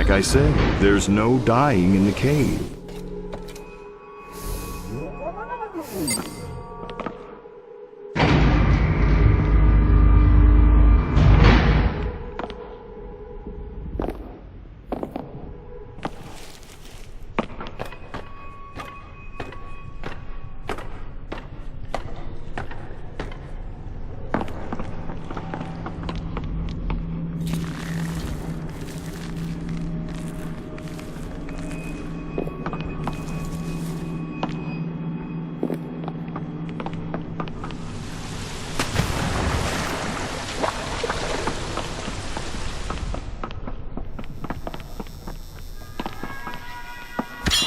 Like I said, there's no dying in the cave.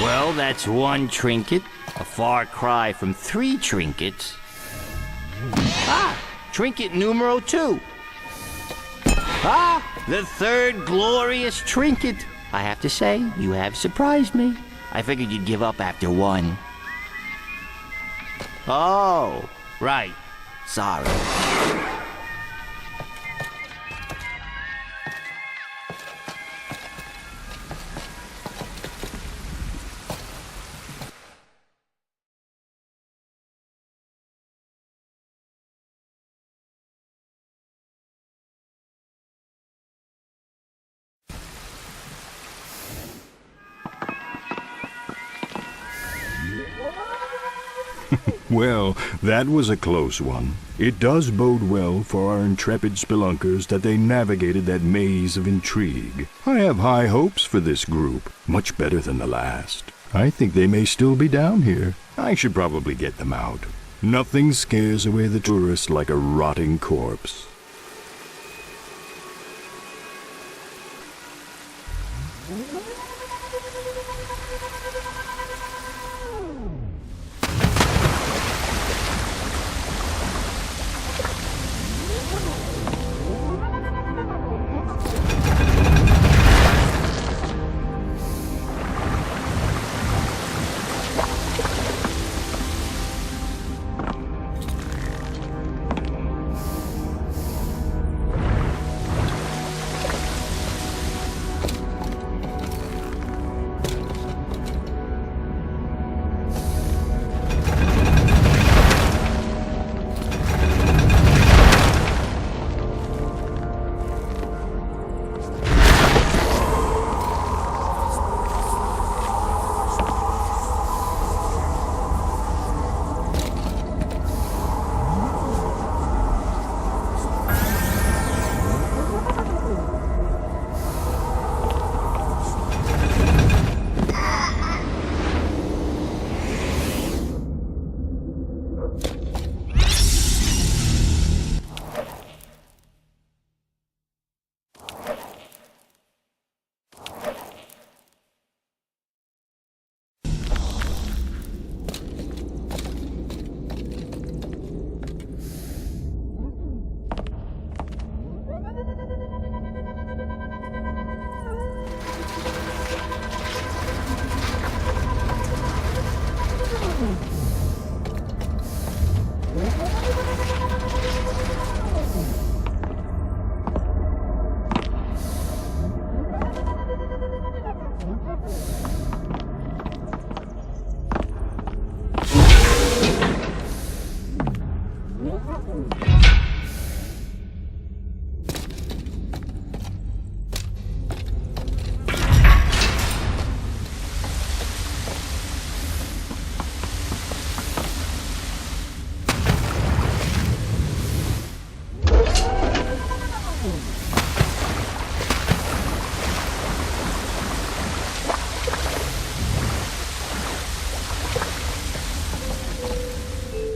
Well, that's one trinket. A far cry from 3 trinkets. Ah! Trinket numero 2. Ah! The 3rd glorious trinket. I have to say, you have surprised me. I figured you'd give up after 1. Oh, right. Sorry. Well, that was a close one. It does bode well for our intrepid spelunkers that they navigated that maze of intrigue. I have high hopes for this group, much better than the last. I think they may still be down here. I should probably get them out. Nothing scares away the tourist like a rotting corpse.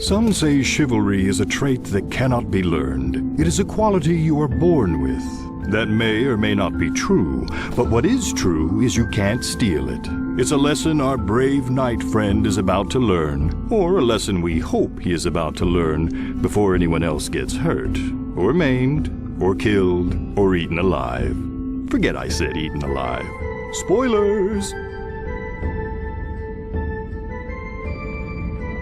Some say chivalry is a trait that cannot be learned. It is a quality you are born with. That may or may not be true, but what is true is you can't steal it. It's a lesson our brave knight friend is about to learn, or a lesson we hope he is about to learn before anyone else gets hurt, or maimed, or killed, or eaten alive. Forget I said eaten alive. Spoilers!